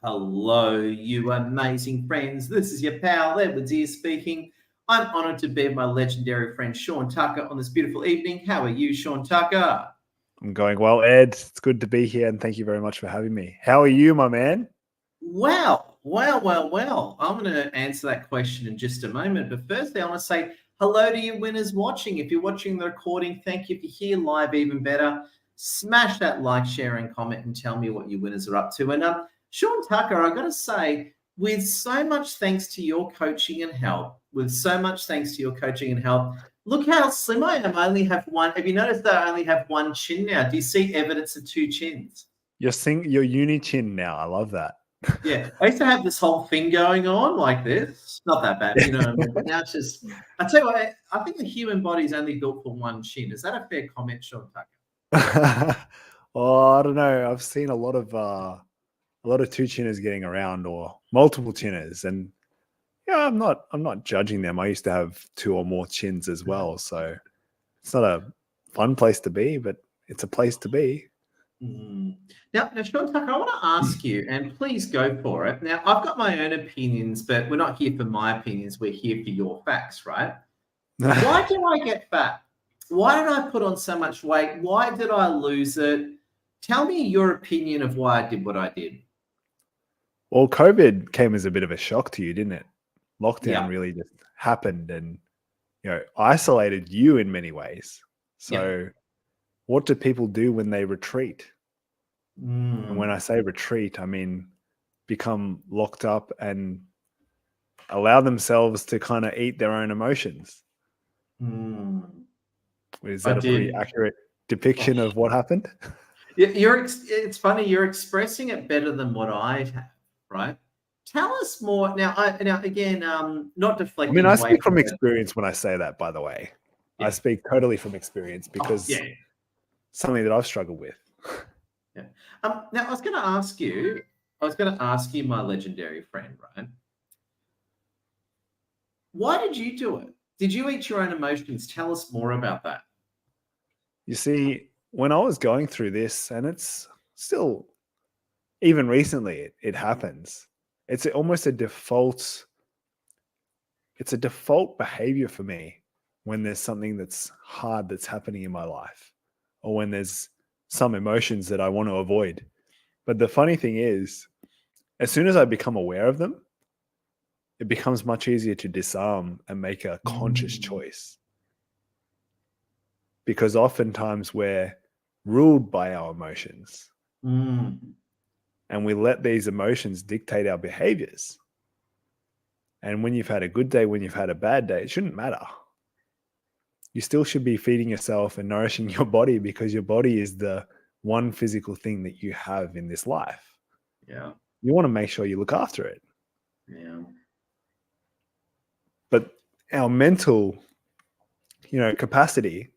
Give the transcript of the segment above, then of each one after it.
Hello, you amazing friends. This is your pal, Edwards here speaking. I'm honoured to be with my legendary friend Shaun Tucker on this beautiful evening. How are you, Shaun Tucker? I'm going well, Ed. It's good to be here, and thank you very much for having me. How are you, my man? Well. I'm going to answer that question in just a moment. But firstly, I want to say hello to you winners watching. If you're watching the recording, thank you. If you're here live, even better. Smash that like, share, and comment and tell me what you winners are up to. And Shaun Tucker, I've got to say, with so much thanks to your coaching and help, look how slim I am. I only have one. Have you noticed that I only have one chin now? Do you see evidence of two chins? You're uni chin now. I love that. Yeah, I used to have this whole thing going on like this. It's not that bad, you know what I mean? But now it's just, I tell you what, I think the human body is only built for one chin. Is that a fair comment, Shaun Tucker? Oh, I don't know. I've seen a lot of two chinners getting around, or multiple chinners, and yeah, I'm not judging them. I used to have two or more chins as well, so it's not a fun place to be, but it's a place to be. Now, Shaun Tucker, I want to ask you, and please go for it. Now, I've got my own opinions, but we're not here for my opinions. We're here for your facts, right? Why do I get fat? Why did I put on so much weight? Why did I lose it? Tell me your opinion of why I did what I did. Well, COVID came as a bit of a shock to you, didn't it? Lockdown Yeah. really just happened and, isolated you in many ways. So what do people do when they retreat? And when I say retreat, I mean become locked up and allow themselves to kind of eat their own emotions. Is that a pretty accurate depiction of what happened? It's funny, you're expressing it better than what I have, right? Tell us more. Now again, not deflecting. I mean, I speak from experience when I say that, by the way. Yeah. I speak totally from experience because something that I've struggled with. Yeah. Now, I was going to ask you, my legendary friend, right? Why did you do it? Did you eat your own emotions? Tell us more about that. You see, when I was going through this, and it's still, even recently, it happens. It's almost a default. It's a default behavior for me when there's something that's hard that's happening in my life, or when there's some emotions that I want to avoid. But the funny thing is, as soon as I become aware of them, it becomes much easier to disarm and make a conscious choice. Because oftentimes we're ruled by our emotions. And we let these emotions dictate our behaviors. And when you've had a good day, when you've had a bad day, it shouldn't matter. You still should be feeding yourself and nourishing your body, because your body is the one physical thing that you have in this life. Yeah. You want to make sure you look after it. Yeah. But our mental, capacity,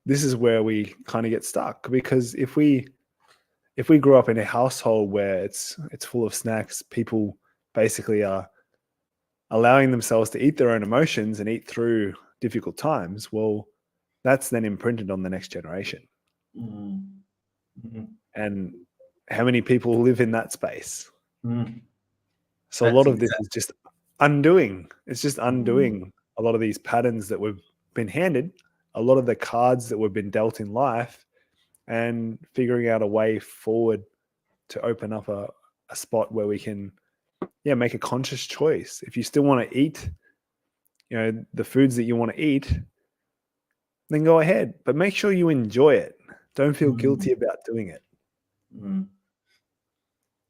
this is where we kind of get stuck, because if we grew up in a household where it's full of snacks, people basically are allowing themselves to eat their own emotions and eat through difficult times, well, that's then imprinted on the next generation. And how many people live in that space? So a lot of this is just undoing. It's just undoing a lot of these patterns that we've been handed, a lot of the cards that we've been dealt in life, and figuring out a way forward to open up a spot where we can make a conscious choice. If you still want to eat the foods that you want to eat, then go ahead, but make sure you enjoy it. Don't feel guilty about doing it.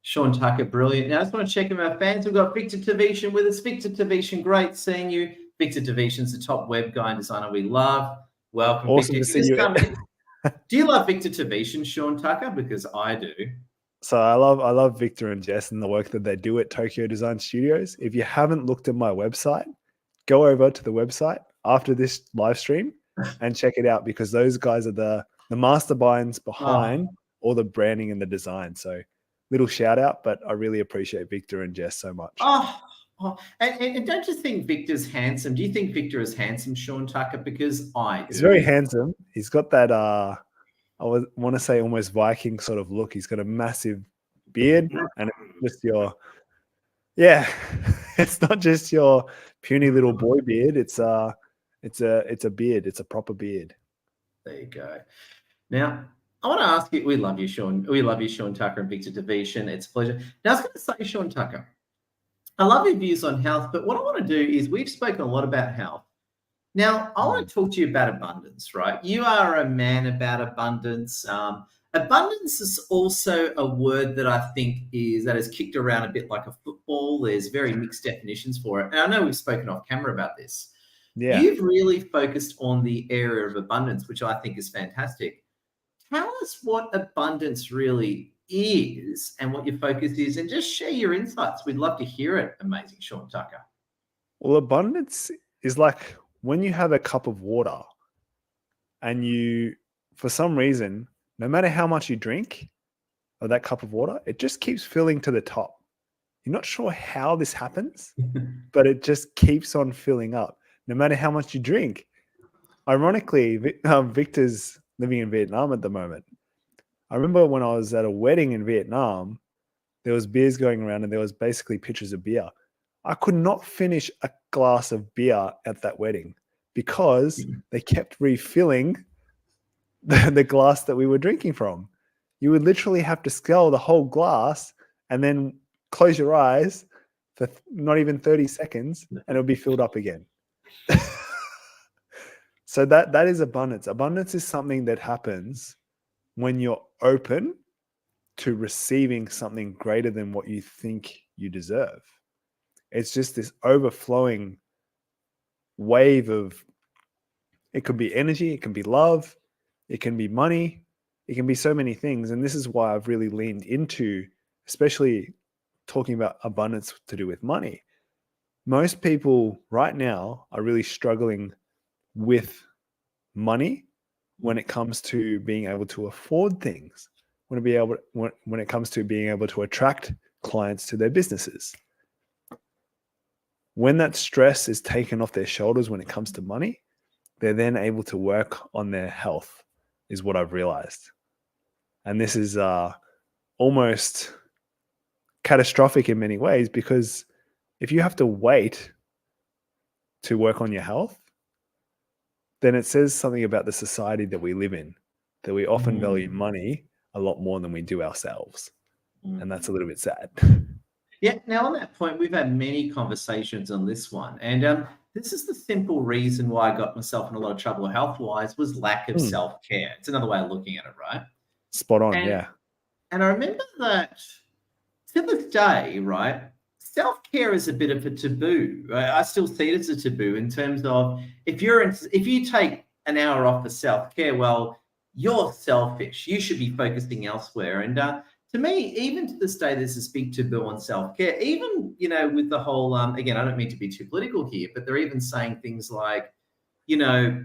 Shaun Tucker, brilliant. Now, I just want to check in our fans. We've got Victor Tavishan with us. Victor Tavishan, great seeing you. Victor Tavishan's the top web guy and designer we love. Welcome, awesome Victor. To see you. Do you love Victor Tavishan, Shaun Tucker? Because I do. So I love Victor and Jess and the work that they do at Tokyo Design Studios. If you haven't looked at my website, go over to the website after this live stream and check it out, because those guys are the masterminds behind all the branding and the design. So little shout out, but I really appreciate Victor and Jess so much. And don't you think Victor's handsome? Do you think Victor is handsome, Shaun Tucker? Because he's very handsome. He's got that I want to say almost Viking sort of look. He's got a massive beard, and it's just your it's not just your puny little boy beard. It's a beard. It's a proper beard. There you go. Now, I want to ask you, we love you, Shaun. We love you, Shaun Tucker and Victor Division. It's a pleasure. Now, I was going to say, Shaun Tucker, I love your views on health, but what I want to do is we've spoken a lot about health. Now, I want to talk to you about abundance, right? You are a man about abundance. Abundance is also a word that I think that is kicked around a bit like a football. There's very mixed definitions for it. And I know we've spoken off camera about this. Yeah. You've really focused on the area of abundance, which I think is fantastic. Tell us what abundance really is and what your focus is, and just share your insights. We'd love to hear it. Amazing, Shaun Tucker. Well, abundance is like when you have a cup of water and you, for some reason, no matter how much you drink of that cup of water, it just keeps filling to the top. You're not sure how this happens, but it just keeps on filling up, no matter how much you drink. Ironically, Victor's living in Vietnam at the moment. I remember when I was at a wedding in Vietnam, there was beers going around and there was basically pitchers of beer. I could not finish a glass of beer at that wedding because they kept refilling the glass that we were drinking from. You would literally have to scull the whole glass and then close your eyes for not even 30 seconds and it'll be filled up again. So that is abundance. Abundance is something that happens when you're open to receiving something greater than what you think you deserve. It's just this overflowing wave of, it could be energy, it can be love, it can be money, it can be so many things. And this is why I've really leaned into, especially talking about abundance to do with money. Most people right now are really struggling with money when it comes to being able to afford things, when it comes to being able to attract clients to their businesses. When that stress is taken off their shoulders when it comes to money, they're then able to work on their health, is what I've realized. And this is almost catastrophic in many ways, because if you have to wait to work on your health, then it says something about the society that we live in, that we often value money a lot more than we do ourselves. And that's a little bit sad. Yeah. Now, on that point, we've had many conversations on this one. And this is the simple reason why I got myself in a lot of trouble health-wise, was lack of self-care. It's another way of looking at it, right? Spot on, yeah. And I remember that to this day, right, self-care is a bit of a taboo. I still see it as a taboo in terms of if you take an hour off for self-care, well, you're selfish. You should be focusing elsewhere. And to me, even to this day, there's this big taboo on self-care. Even, with the whole, again, I don't mean to be too political here, but they're even saying things like, if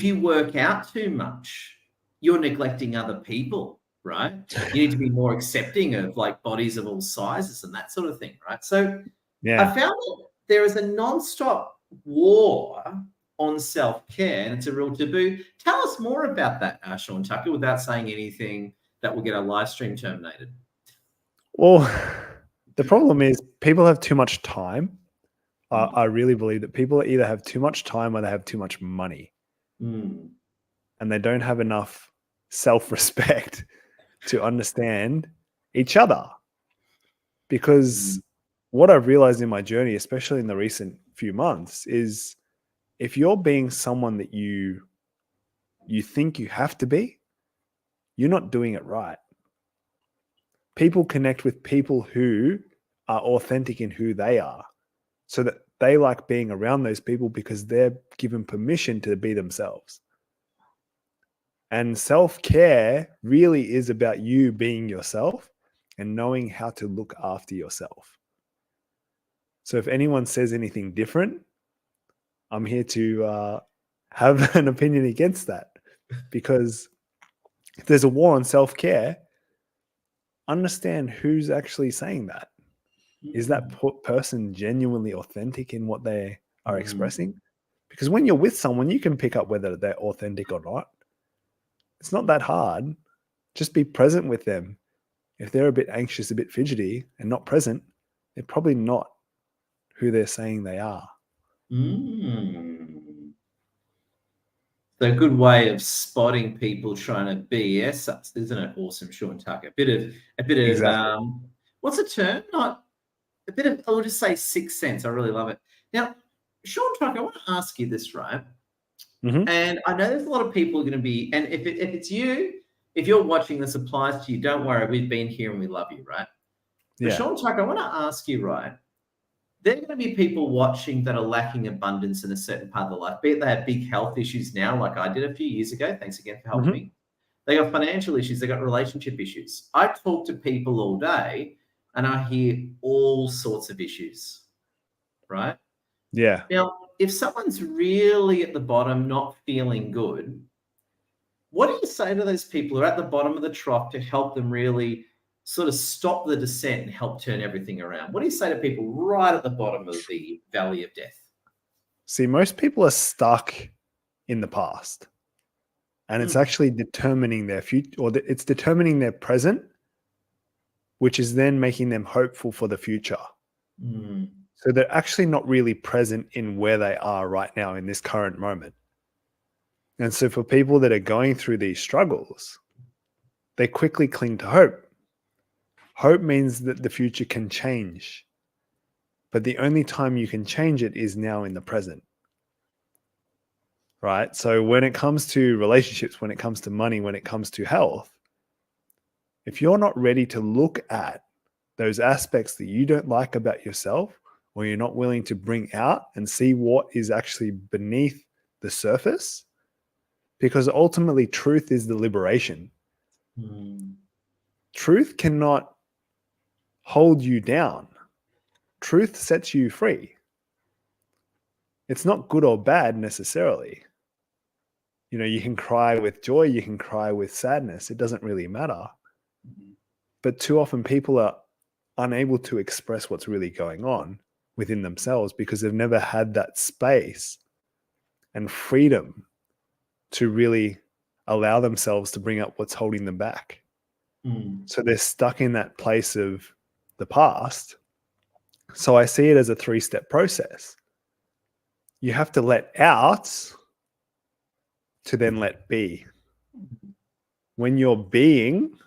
you work out too much, you're neglecting other people, right? You need to be more accepting of like bodies of all sizes and that sort of thing, right? So I found that there is a non-stop war on self-care, and it's a real taboo. Tell us more about that, Shaun Tucker, without saying anything that will get our live stream terminated. Well, the problem is people have too much time. I really believe that people either have too much time or they have too much money. And they don't have enough self-respect to understand each other. Because what I've realized in my journey, especially in the recent few months, is if you're being someone that you think you have to be, you're not doing it right. People connect with people who are authentic in who they are, so that they like being around those people because they're given permission to be themselves. And self-care really is about you being yourself and knowing how to look after yourself. So if anyone says anything different, I'm here to have an opinion against that, because if there's a war on self-care, understand who's actually saying that. Is that person genuinely authentic in what they are expressing? Because when you're with someone, you can pick up whether they're authentic or not. It's not that hard. Just be present with them if they're a bit anxious, a bit fidgety and not present, they're probably not who they're saying they are. So a good way of spotting people trying to BS us, isn't it? Awesome, Shaun Tucker. A bit of Exactly. what's the term? Not a bit of, I'll just say sixth sense. I really love it. Now, Shaun Tucker, I want to ask you this, right? Mm-hmm. And I know there's a lot of people going to be, and if it's you, if you're watching this applies to you, don't worry, we've been here and we love you, right? But Yeah. Shaun Tucker, I want to ask you, right? There are going to be people watching that are lacking abundance in a certain part of their life, be it they have big health issues now, like I did a few years ago. Thanks again for helping me. They got financial issues. They got relationship issues. I talk to people all day and I hear all sorts of issues, right? Yeah. Now, if someone's really at the bottom, not feeling good, what do you say to those people who are at the bottom of the trough to help them really sort of stop the descent and help turn everything around? What do you say to people right at the bottom of the valley of death? See, most people are stuck in the past, and it's actually determining their future, or it's determining their present, which is then making them hopeful for the future. So they're actually not really present in where they are right now in this current moment. And so for people that are going through these struggles, they quickly cling to hope. Hope means that the future can change, but the only time you can change it is now in the present. Right? So when it comes to relationships, when it comes to money, when it comes to health, if you're not ready to look at those aspects that you don't like about yourself, or you're not willing to bring out and see what is actually beneath the surface, because ultimately truth is the liberation. Truth cannot hold you down. Truth sets you free. It's not good or bad necessarily. You know, you can cry with joy, you can cry with sadness. It doesn't really matter. But too often people are unable to express what's really going on within themselves because they've never had that space and freedom to really allow themselves to bring up what's holding them back. So they're stuck in that place of the past. So I see it as a 3-step process. You have to let out to then let be. When you're being,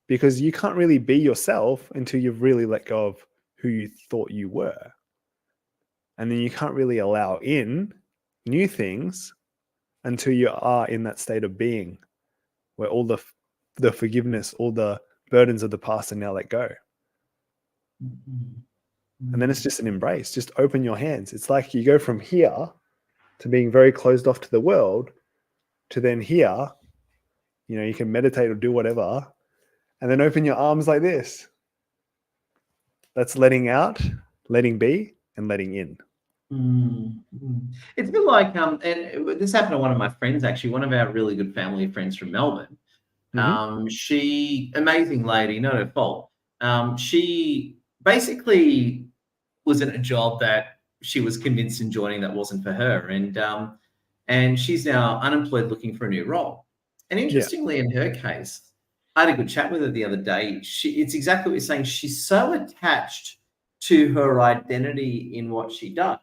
because you can't really be yourself until you've really let go of who you thought you were. And then you can't really allow in new things until you are in that state of being where all the forgiveness, all the burdens of the past are now let go. And then it's just an embrace. Just open your hands. It's like you go from here to being very closed off to the world to then here, you know, you can meditate or do whatever, and then open your arms like this. That's letting out, letting be, and letting in. It's a bit like, and this happened to one of my friends, actually, one of our really good family friends from Melbourne. She, amazing lady, not her fault. She basically was in a job that she was convinced in joining that wasn't for her. And she's now unemployed looking for a new role. And interestingly, in her case, I had a good chat with her the other day. It's exactly what you're saying. She's so attached to her identity in what she does.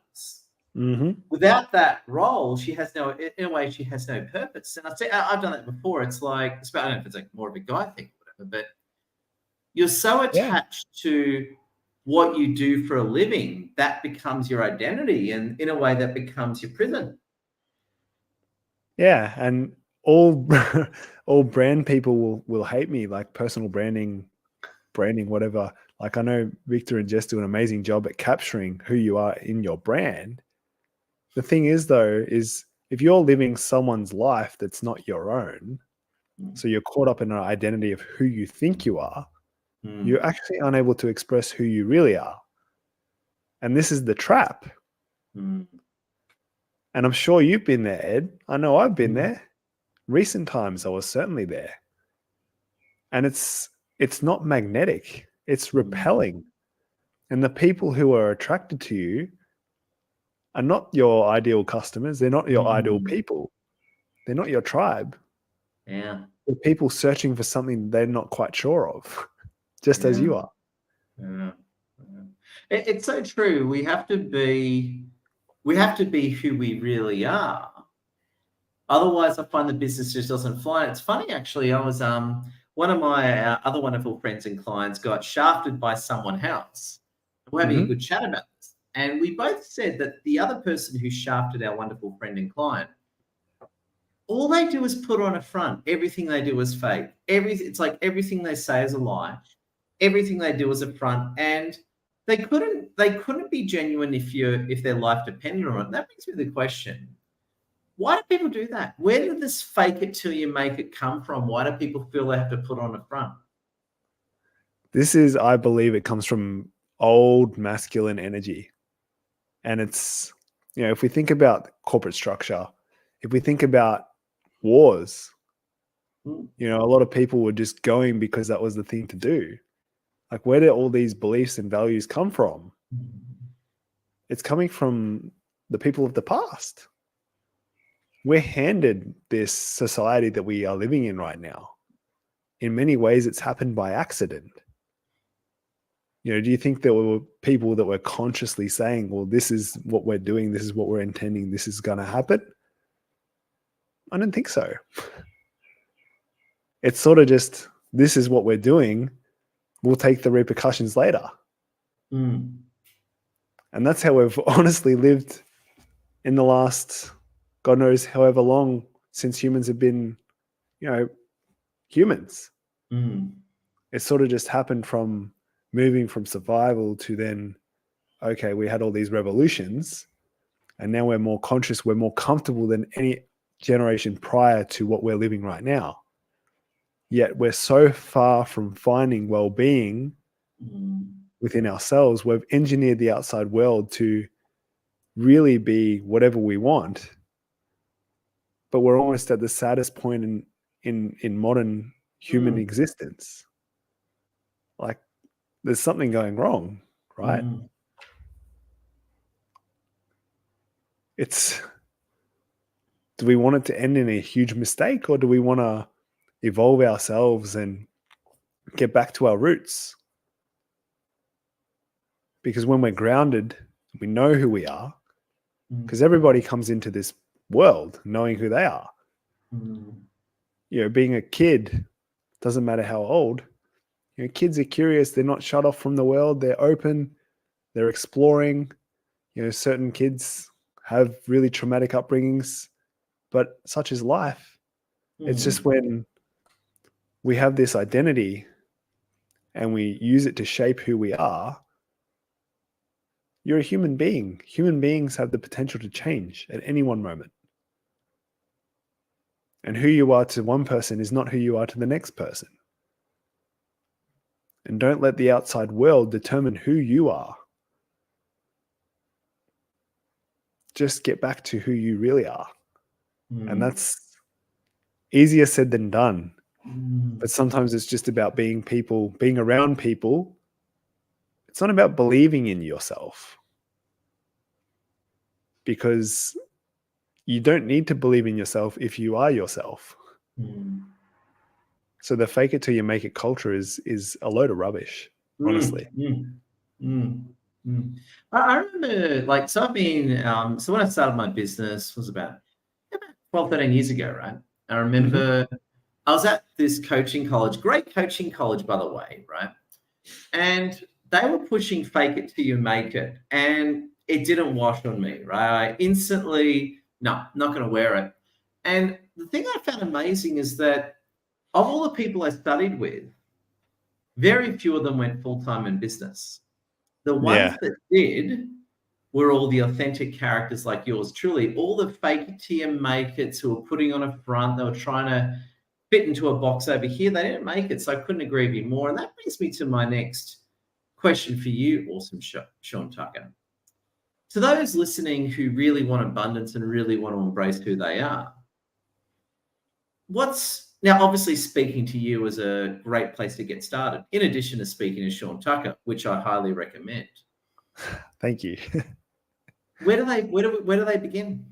Without that role, she has no, in a way, she has no purpose. And I've done that before. It's like, I don't know if it's like more of a guy thing or whatever, but you're so attached to what you do for a living, that becomes your identity. And in a way, that becomes your prison. Yeah. And all brand people will hate me, like personal branding, whatever. Like I know Victor and Jess do an amazing job at capturing who you are in your brand. The thing is, though, is if you're living someone's life that's not your own, so you're caught up in an identity of who you think you are, you're actually unable to express who you really are. And this is the trap. And I'm sure you've been there, Ed. I know I've been there. Recent times, I was certainly there. And it's not magnetic. It's repelling. And the people who are attracted to you are not your ideal customers. They're not your ideal people. They're not your tribe. Yeah. They're people searching for something they're not quite sure of, just as you are. Yeah. It's so true. We have to be who we really are. Otherwise, I find the business just doesn't fly. And it's funny, actually. I was one of my other wonderful friends and clients got shafted by someone else. We're having a good chat about this, and we both said that the other person who shafted our wonderful friend and client, all they do is put on a front. Everything they do is fake. It's like everything they say is a lie. Everything they do is a front, and they couldn't be genuine if their life depended on it. That brings me to the question: why do people do that? Where did this fake it till you make it come from? Why do people feel they have to put on a front? I believe it comes from old masculine energy. And it's, if we think about corporate structure, if we think about wars, a lot of people were just going because that was the thing to do. Like, where did all these beliefs and values come from? It's coming from the people of the past. We're handed this society that we are living in right now. In many ways, it's happened by accident. Do you think there were people that were consciously saying, well, this is what we're doing, this is what we're intending, this is going to happen? I don't think so. It's sort of just, this is what we're doing. We'll take the repercussions later. And that's how we've honestly lived in the last, God knows however long, since humans have been, humans. It sort of just happened from moving from survival to then, okay, we had all these revolutions, and now we're more conscious, we're more comfortable than any generation prior to what we're living right now. Yet we're so far from finding well-being within ourselves. We've engineered the outside world to really be whatever we want, but we're almost at the saddest point in modern human existence. Like, there's something going wrong, right? Do we want it to end in a huge mistake, or do we want to evolve ourselves and get back to our roots? Because when we're grounded, we know who we are, because everybody comes into this world knowing who they are. Being a kid, doesn't matter how old, kids are curious. They're not shut off from the world. They're open. They're exploring. Certain kids have really traumatic upbringings, but such is life. It's just when we have this identity and we use it to shape who we are, you're a human being. Human beings have the potential to change at any one moment. And who you are to one person is not who you are to the next person. And don't let the outside world determine who you are. Just get back to who you really are. And that's easier said than done. But sometimes it's just about being around people. It's not about believing in yourself. Because you don't need to believe in yourself if you are yourself. So the fake it till you make it culture is a load of rubbish, honestly. I remember, so I've been, so when I started my business was about 12, 13 years ago, right? I remember I was at this coaching college, great coaching college, by the way, right? And they were pushing fake it till you make it. And it didn't wash on me, right? I instantly, no, not going to wear it. And the thing I found amazing is that of all the people I studied with, very few of them went full-time in business. The ones that did were all the authentic characters like yours, truly. All the fake it till you make it who were putting on a front, they were trying to fit into a box over here. They didn't make it, so I couldn't agree with you more. And that brings me to my next question for you, awesome Shaun Tucker. To those listening who really want abundance and really want to embrace who they are, now obviously speaking to you is a great place to get started, in addition to speaking to Shaun Tucker, which I highly recommend. Thank you. Where do they begin?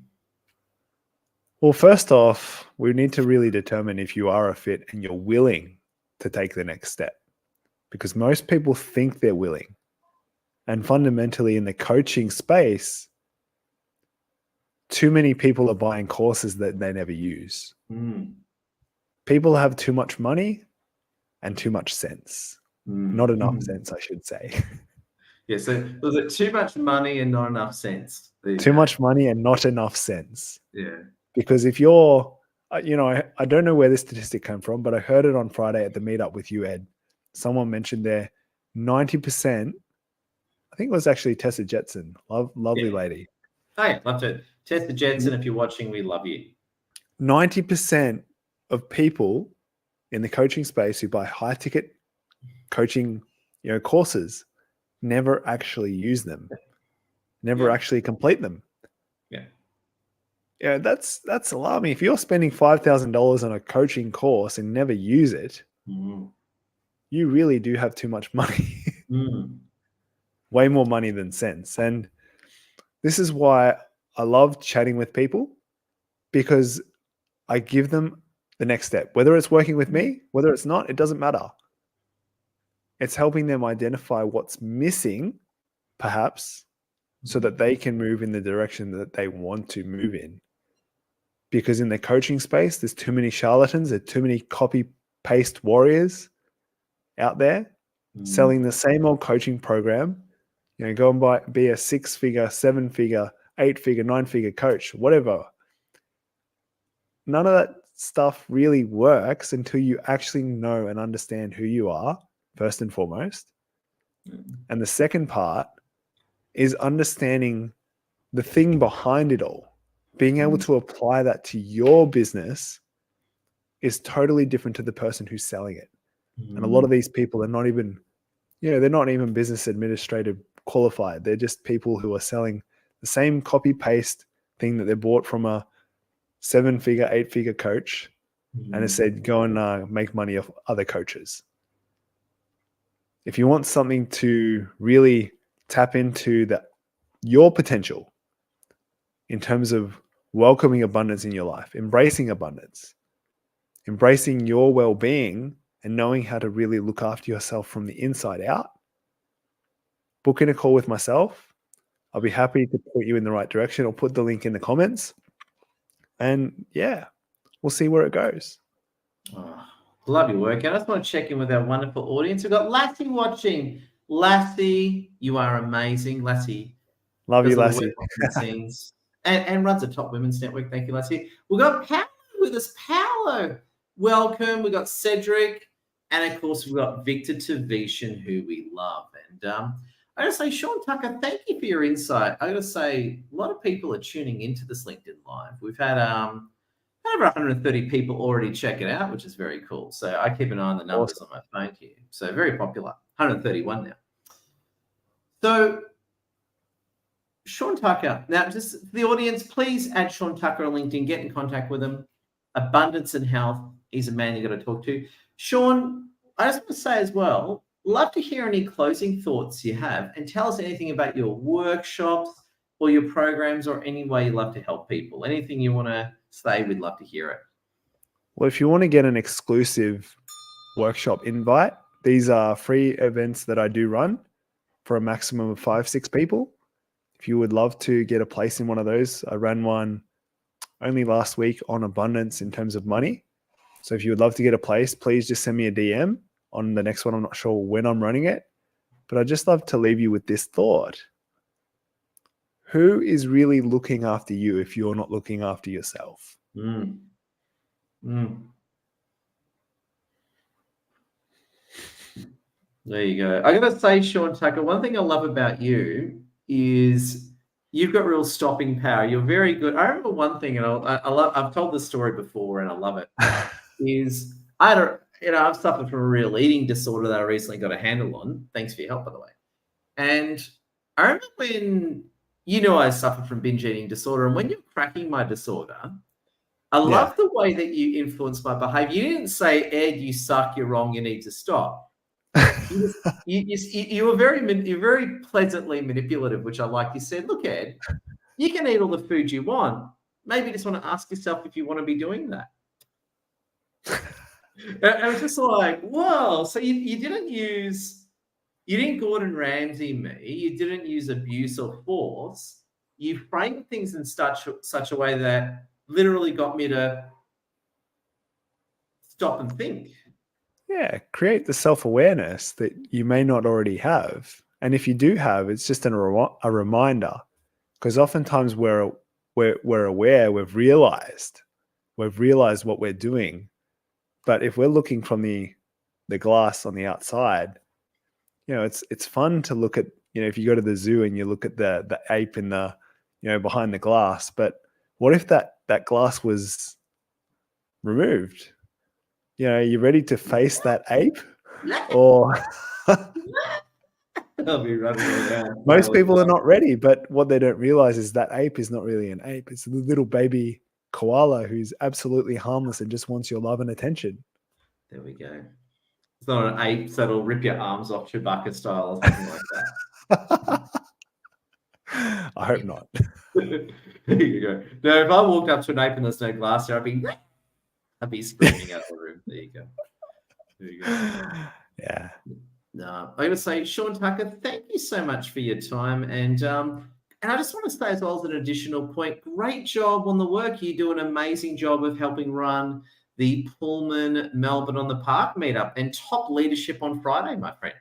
Well, first off, we need to really determine if you are a fit and you're willing to take the next step, because most people think they're willing. And fundamentally, in the coaching space, too many people are buying courses that they never use. People have too much money and too much sense. Not enough sense, I should say. Yeah, so was it too much money and not enough sense? Too much money and not enough sense. Yeah. Because if you're, I don't know where this statistic came from, but I heard it on Friday at the meetup with you, Ed. Someone mentioned there 90%, I think it was actually Tessa Jetson, lovely lady. Hey, love to. Tessa Jetson, if you're watching, we love you. 90% of people in the coaching space who buy high ticket coaching, courses never actually use them, never actually complete them. Yeah, that's alarming. If you're spending $5,000 on a coaching course and never use it, you really do have too much money. Way more money than sense. And this is why I love chatting with people, because I give them the next step. Whether it's working with me, whether it's not, it doesn't matter. It's helping them identify what's missing, perhaps, so that they can move in the direction that they want to move in. Because in the coaching space, there's too many charlatans, there's too many copy-paste warriors out there selling the same old coaching program. Go and be a 6-figure, 7-figure, 8-figure, 9-figure coach, whatever. None of that stuff really works until you actually know and understand who you are, first and foremost. And the second part is understanding the thing behind it all. Being able to apply that to your business is totally different to the person who's selling it. And a lot of these people are not even, they're not even business administrative qualified. They're just people who are selling the same copy paste thing that they bought from a 7-figure, 8-figure coach and has said, go and make money off other coaches. If you want something to really tap into your potential in terms of welcoming abundance in your life, embracing abundance, embracing your well-being, and knowing how to really look after yourself from the inside out, book in a call with myself. I'll be happy to put you in the right direction. I'll put the link in the comments. And yeah, we'll see where it goes. Love your work. I just want to check in with our wonderful audience. We've got Lassie watching. Lassie, you are amazing. Lassie. Love you, Lassie. And runs a top women's network. Thank you, Lassie. We've got Paolo with us. Paolo, welcome. We've got Cedric. And, of course, we've got Victor Tavishan, who we love. And I got to say, Shaun Tucker, thank you for your insight. I got to say, a lot of people are tuning into this LinkedIn Live. We've had over 130 people already check it out, which is very cool. So I keep an eye on the numbers on my phone here. So very popular. 131 now. So Shaun Tucker. Now, just for the audience, please add Shaun Tucker on LinkedIn. Get in contact with him. Abundance and health. He's a man you got to talk to. Shaun, I just want to say as well, love to hear any closing thoughts you have, and tell us anything about your workshops or your programs or any way you love to help people. Anything you want to say, we'd love to hear it. Well, if you want to get an exclusive workshop invite, these are free events that I do run for a maximum of 5-6 people. If you would love to get a place in one of those, I ran one only last week on abundance in terms of money. So if you would love to get a place, please just send me a DM on the next one. I'm not sure when I'm running it, but I'd just love to leave you with this thought. Who is really looking after you if you're not looking after yourself? There you go. I got to say, Shaun Tucker, one thing I love about you is you've got real stopping power. You're very good. I remember one thing, and I've told this story before, and I love it. Is I've suffered from a real eating disorder that I recently got a handle on. Thanks for your help, by the way. And I remember when I suffered from binge eating disorder, and when you're cracking my disorder, I love the way that you influenced my behavior. You didn't say, Ed, you suck, you're wrong, you need to stop. You were very pleasantly manipulative, which I like. You said, look, Ed, you can eat all the food you want, maybe just want to ask yourself if you want to be doing that. And it's just like, whoa, so you didn't Gordon Ramsay me, you didn't use abuse or force, you framed things in such a way that literally got me to stop and think. Yeah, create the self-awareness that you may not already have. And if you do have, it's just a reminder. Because oftentimes we're aware, we've realized what we're doing. But if we're looking from the glass on the outside, it's fun to look at, if you go to the zoo and you look at the ape in the, behind the glass. But what if that glass was removed? You ready to face that ape? Or I'll be running around. Most people are not ready, but what they don't realize is that ape is not really an ape. It's a little baby koala who's absolutely harmless and just wants your love and attention. There we go. It's not an ape that'll rip your arms off Chewbacca style or something like that. I hope not. There you go. Now, if I walked up to an ape and there's no glass there, I'd be screaming out of the room. There you go. Yeah. No, I'm going to say, Shaun Tucker, thank you so much for your time. And I just want to say as well as an additional point, great job on the work. You do an amazing job of helping run the Pullman Melbourne on the Park meetup and top leadership on Friday, my friend.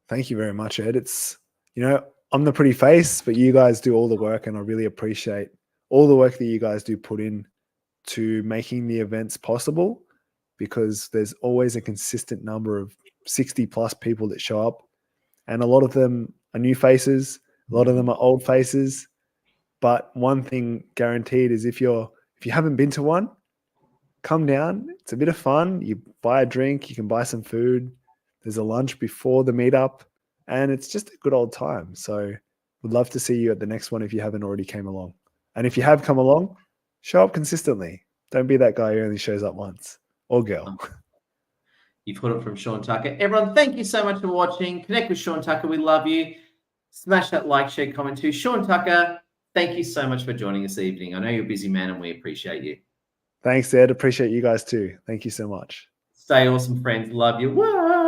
Thank you very much, Ed. It's, I'm the pretty face, but you guys do all the work, and I really appreciate all the work that you guys do put in to making the events possible, because there's always a consistent number of 60 plus people that show up, and a lot of them are new faces, a lot of them are old faces. But one thing guaranteed is if you haven't been to one, come down. It's a bit of fun. You buy a drink, you can buy some food. There's a lunch before the meetup, and it's just a good old time. So would love to see you at the next one if you haven't already came along. And if you have come along, show up consistently. Don't be that guy who only shows up once, or girl. You've heard it from Shaun Tucker. Everyone, thank you so much for watching. Connect with Shaun Tucker. We love you. Smash that like, share, comment too. Shaun Tucker, thank you so much for joining us this evening. I know you're a busy man and we appreciate you. Thanks, Ed. Appreciate you guys too. Thank you so much. Stay awesome, friends. Love you. Whoa.